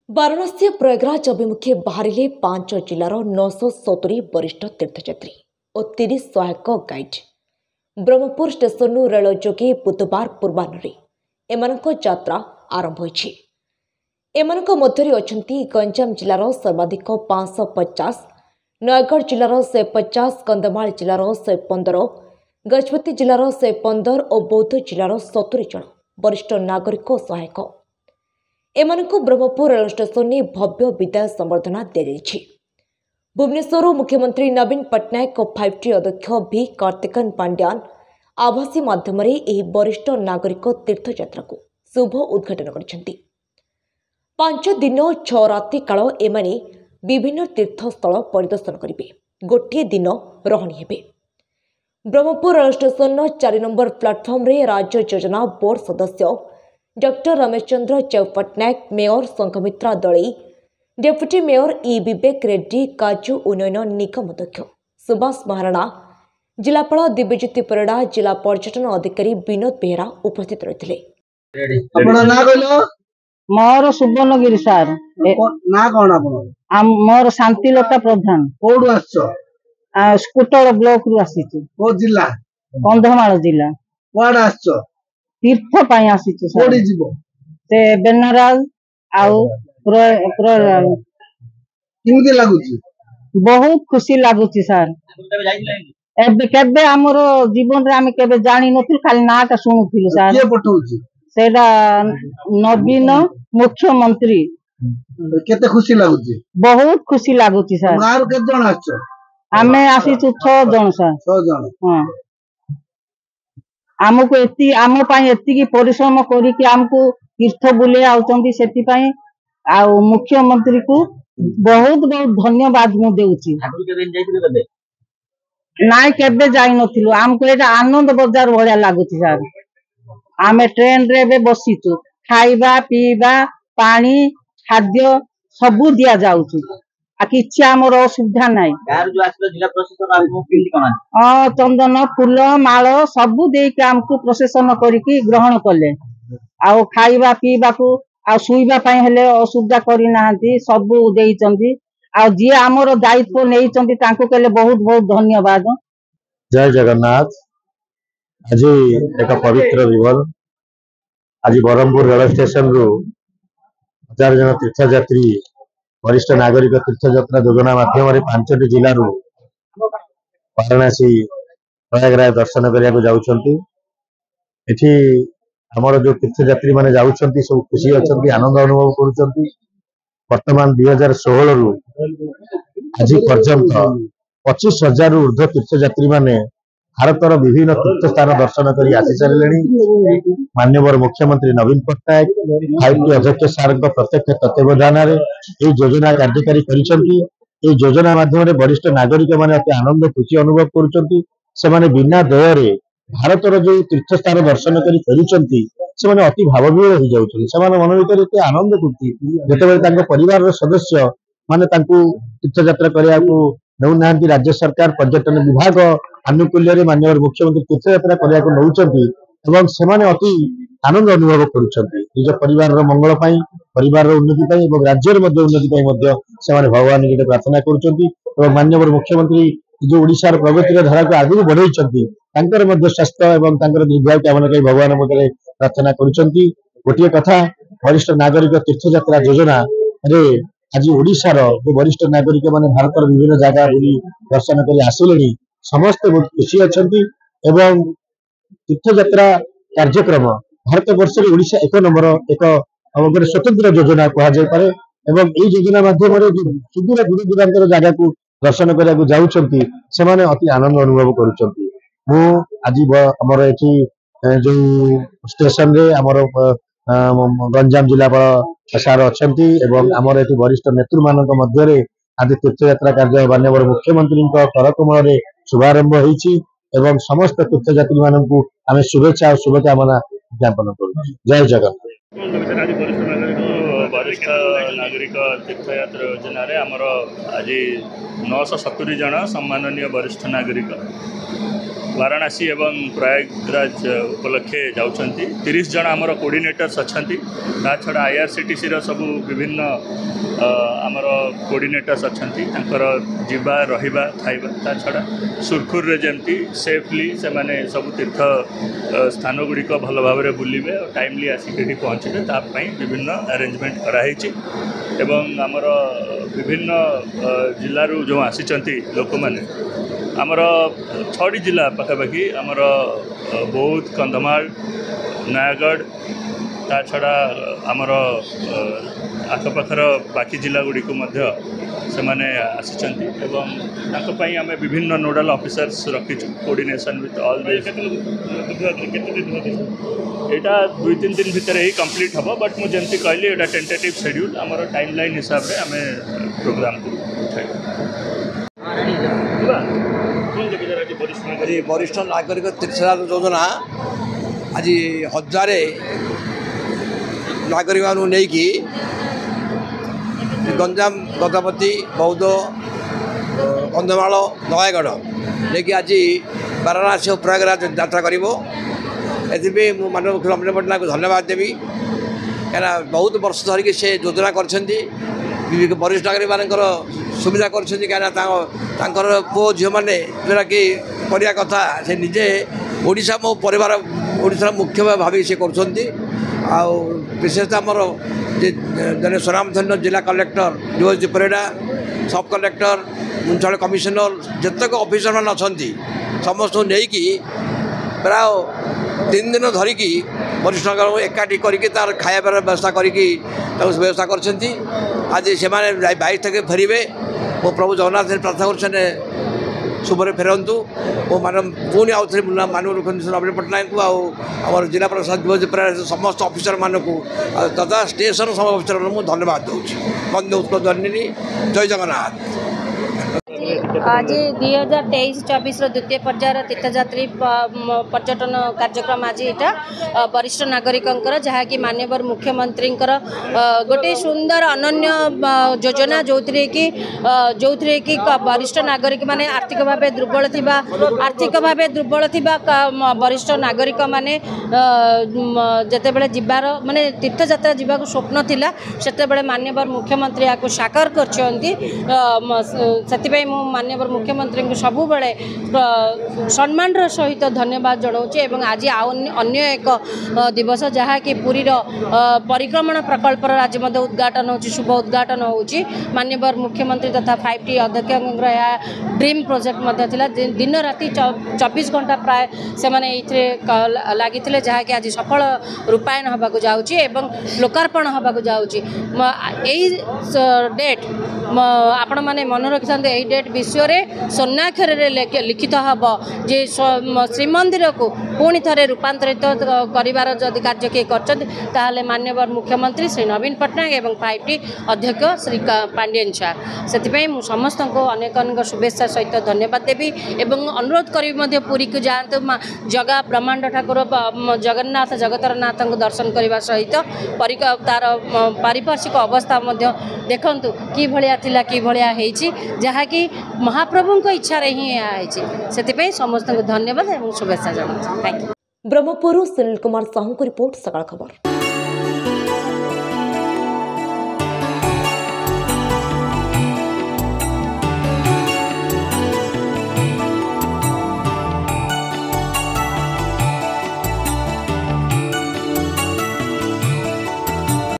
वाराणसी प्रयागराज अभिमुखे बाहरिले 5 जिलार 970 वरिष्ठ तीर्थयात्री और 30 सहायक गाइड ब्रह्मपुर स्टेशन रेल जोगे बुधवार पूर्वाह्न एमानक यात्रा आरंभ होइछि। एमानक मध्यरे अछंती गंजाम जिलार सर्वाधिक 550, नयगढ़ जिलार 150, कंधमाल जिलार 115, गजपति जिलार 115 और बौद्ध जिलार 70 जन वरिष्ठ नागरिक सहायक एमानकु ब्रह्मपुर रेल स्टेशन में भव्य विदाय संबर्धना दी। भुवनेश्वर मुख्यमंत्री नवीन पट्टनायक और 5T अध्यक्ष भी कार्तिकन पांड्यान आभासी माध्यम वरिष्ठ नागरिक तीर्थयात्रा को शुभ उद्घाटन कर 5 दिन 6 राति काल एमाने विभिन्न तीर्थस्थल परिदर्शन करेंगे। गोटे दिन रहणी हेबे। Brahmapur rail station 4 number platform रे राज्य योजना बोर्ड सदस्य doctor Ramesh Chandra Pattnaik, mayor Sanghamitra Dalai, deputy mayor E Vivek Reddy, काजू उन्नयन निगम अध्यक्ष सुभाष महाराणा, जिलापाल दिव्यज्योति परिड़ा, जिला पर्यटन अधिकारी विनोद बेहरा उपस्थित रही। मोर सुवर्णगिरी सार ना कौन आपन मोर शांतिलता प्रधान कोडू आछो स्कूटर ब्लॉक रु आसीछु को जिला कंधमाल जिला कोड आछो तीर्थ पाई आसीछु सर कोडी जीवो से बेनाराज आउ किमते लागुची बहुत खुशी लागुची सर। एबे केबे हमरो जीवन रे हम केबे जानि नथिल, खाली नाटा सुनुथिलु सर। के पठौची सेडा नवीन मुख्यमंत्री केते खुशी लागुची बहुत खुशी लागुची सर। गार के जण आछो आमे आसीछु 6 जण सर। 6 जण हां आमको एति आम पाई एति परिश्रम करिकि आमको तीर्थ बुले आउचंदी, सेति पाई आ मुख्यमंत्री को बहुत बहुत धन्यवाद मु देउची। नाइ केबे जाई नथिलु, आमको एटा आनंद बाजार भलिया लागुची सर। आमे ट्रेन रे बे बसिचु, खाइबा पीबा पानी खाद्य सबु दिया जाउची, आ किछि हमर असुविधा नाइ। यार जो आसले जिला प्रशासन आपको केमति कोना चंदन फूल माल सबु देई के हमको प्रशासन करिकि ग्रहण कले, आ खाइबा पीबा को आ सुइबा पाई हेले असुविधा करि नाहंती, सबु देई चंदी। आ जे हमर दायित्व नेई चंदी तांको केले बहुत बहुत धन्यवाद। जय जगन्नाथ। आज एक पवित्र दिवस। आज ब्रह्मपुर रेल स्टेशन रु 1000 जन तीर्थयात्री वरिष्ठ नागरिक तीर्थयात्रा योजना माध्यम 5टी जिलू वाराणसी प्रयागराज दर्शन करने जाऊँगी। एठी हमर जो तीर्थयात्री माने जाऊँगी सब खुशी अच्छा, आनंद अनुभव करुँच। वर्तमान 2016 रु आज पर्यंत 25,000 रु ऊर्ध्व तीर्थयात्री माने भारतर विभिन्न तीर्थ स्थान दर्शन कर आसी सारे। माननीय मुख्यमंत्री नवीन पट्टनायक 5T अध्यक्ष सार प्रत्यक्ष तत्वावधान योजना कार्यकारी करिसेंती। योजना माध्यम वरिष्ठ नागरिक माने अति आनंद खुशी अनुभव करुचंती। से बिना दयरे भारतर जो तीर्थ स्थान दर्शन करी अति भावविहल हो जाउछन। से मन भीतर एते आनंद खुशी जेतेबेले परिवार सदस्य माने तीर्थयात्रा करने को नौना राज्य सरकार पर्यटन विभाग आनुकूल्य माननीय मुख्यमंत्री तीर्थयात्रा करने को नौचंती एवं से अति आनंद अनुभव करुछंती। निज परिवार मंगल पाई, परिवार उन्नति पाई एवं राज्यर उन्नति पाई से भगवान निकट प्रार्थना करुछंती। एवं माननीय मुख्यमंत्री जो ओडिशार प्रगतिर धारा को आगु बढ़ाई स्वास्थ्य एवं दीर्घायु कामना करी भगवान मध्य प्रार्थना करुछंती। गोटे कथा वरिष्ठ नागरिक तीर्थयात्रा योजना रे आज ओडिशार जो वरिष्ठ नागरिक माने भारत विभिन्न जगह बुली दर्शन कर आसिले समस्त बहुत खुशी अच्छा। एवं तीर्थयात्रा कार्यक्रम भारत वर्ष ओडिशा 1 नंबर एक स्वतंत्र योजना कहुए। एवं यही योजना माध्यम सुदूर दूर दूरांतर जगह को दर्शन करने जाऊँगी से अति आनंद अनुभव करुँच। आज आमर एठी जो स्टेशन रे आमर गंजाम जिलापाल सार अच्छा एवं आमर एठी वरिष्ठ नेतृ मानक मध्य आज तीर्थयात्रा कार्य माननीय मुख्यमंत्री करकमल शुभारंभ होईछि एवं समस्त तीर्थयात्री मानक आम शुभेच्छा और शुभकामना ज्ञापन करूँ। जय जगन्नाथ। वरिष्ठ नागरिक तीर्थयात्रा योजना आज 970 जन सम्माननीय वरिष्ठ नागरिक वाराणसी एवं प्रयागराज उपलक्षे जाउछंती 30 जन आमर कोऑर्डिनेटर्स अछंती ता छड़ा आईआरसीटीसी रो सब विभिन्न आमर कोऑर्डिनेटर्स अछंती तांकर जीवा रहिबा खाइबा ता छड़ा सुरखुर रे जेमती सेफली से माने सब तीर्थ स्थान गुड़िक भल भाव में बुलिबे और टाइमली आसिक पहुँचे तापाई विभिन्न अरेंजमेंट कराई एवं आमर विभिन्न जिलू जो आसी लोक मैंने आमर 6टी जिला पाखापाखि आमर बौद्ध कंधमाल नयागढ़ ता छड़ा आमर आखपाखर बाकी जिला गुड़िक से माने आसिचंती एवं तांको आम विभिन्न नोडाल ऑफिसर्स रखीचु कोऑर्डिनेशन विथ ऑल यहाँ 2-3 दिन भितर ही कंप्लीट हम बट मुझे कहली एटा टेंटेटिव शेड्यूल आमर टाइमलाइन हिसाब से आम प्रोग्राम को वरिष्ठ नागरिक तीर्थयात्रा योजना आज हजारे नागरिक नहीं कि गंजाम गजपति बौद्ध कंधमाल नयागढ़ लेकिन आज वाराणसी और प्रयागराज यात्रा कर माननीय मुख्यमंत्री नवीन पट्टनायक को धन्यवाद देवी क्या बहुत वर्ष धरिक से योजना कर वरिष्ठ नागरिक मान सुविधा कर पुओ झील मैंने जोटा कि करने कथा से निजे ओडिशा मो परिवार ओडिशा मुख्य भावी से कर विशेषतः आमर जने स्वनामधन्य जिला कलेक्टर डीओएसडी परिडा सब कलेक्टर मुंसिपल कमिशनर जितक ऑफिसर मान अच्छा समस्त नहीं प्राय 3 दिन धरिकी वरिष्ठ नागरिक एकाठी करके तार खाइबार व्यवस्था करके व्यवस्था कर आज से 22 तक फेरबे मो प्रभु जगन्नाथ प्रार्थना कर शुभरे फेरतु और पुणी आउ थे माननीय मुख्यमंत्री नवीन पट्टनायक को आम जिला प्रशासन समस्त ऑफिसर मानक तथा स्टेशन सब ऑफिसर मैं धन्यवाद दूसरी बंदे उत्कल जन्नी जय जगन्नाथ। आज 2023-24 द्वितीय पर्यायर तीर्थयात्री पर्यटन कार्यक्रम आज यहाँ वरिष्ठ नागरिक जहाँकि माननीय मुख्यमंत्री गोटे सुंदर अनन्य योजना जो थी कि वरिष्ठ नागरिक माने आर्थिक भाव दुर्बल थी वरिष्ठ नागरिक माने जिते बड़े जीवार माने तीर्थयात्रा जावाक स्वप्न थिला सेते बड़े माननीय मुख्यमंत्री या साकार कर माननीय मुख्यमंत्री को सबु बेले सम्मान सहित धन्यवाद जनाऊँचे एवं आज अन्य एक दिवस जहाँकि पुरीर परिक्रमण प्रकल्पर आज उद्घाटन हो शुभ उद्घाटन हो माननीय मुख्यमंत्री तथा 5T अध्यक्ष ड्रीम प्रोजेक्ट दिन राति 24 घंटा प्राय से लगी जहाँकि आज सफल रूपायन होगा जाऊँगी एवं लोकार्पण होगा जाऊँगी डेट आपण मैंने मन रखी था डेट विश्व स्वर्णाक्षर लिखित हम जे श्रीमंदिर को पुणी थे रूपांतरित कर कार्य किए कर माननीय मुख्यमंत्री श्री नवीन पट्टनायक एवं 5T अध्यक्ष श्री पांडियन सार से समस्त को अनेक अनेक शुभेच्छा सहित धन्यवाद देवी एवं अनुरोध करी पुरी को जातु जगह ब्रह्मांड ठाकुर जगन्नाथ जगतरनाथ को दर्शन करने सहित तार पारिपार्श्विक अवस्था देखु कि भाया कि भाया जहाँकि महाप्रभु इच्छा ही से समस्त को धन्यवाद और शुभेच्छा जनाऊँ। Thank you. ब्रह्मपुर सुनील कुमार साहू को रिपोर्ट सकाळ खबर।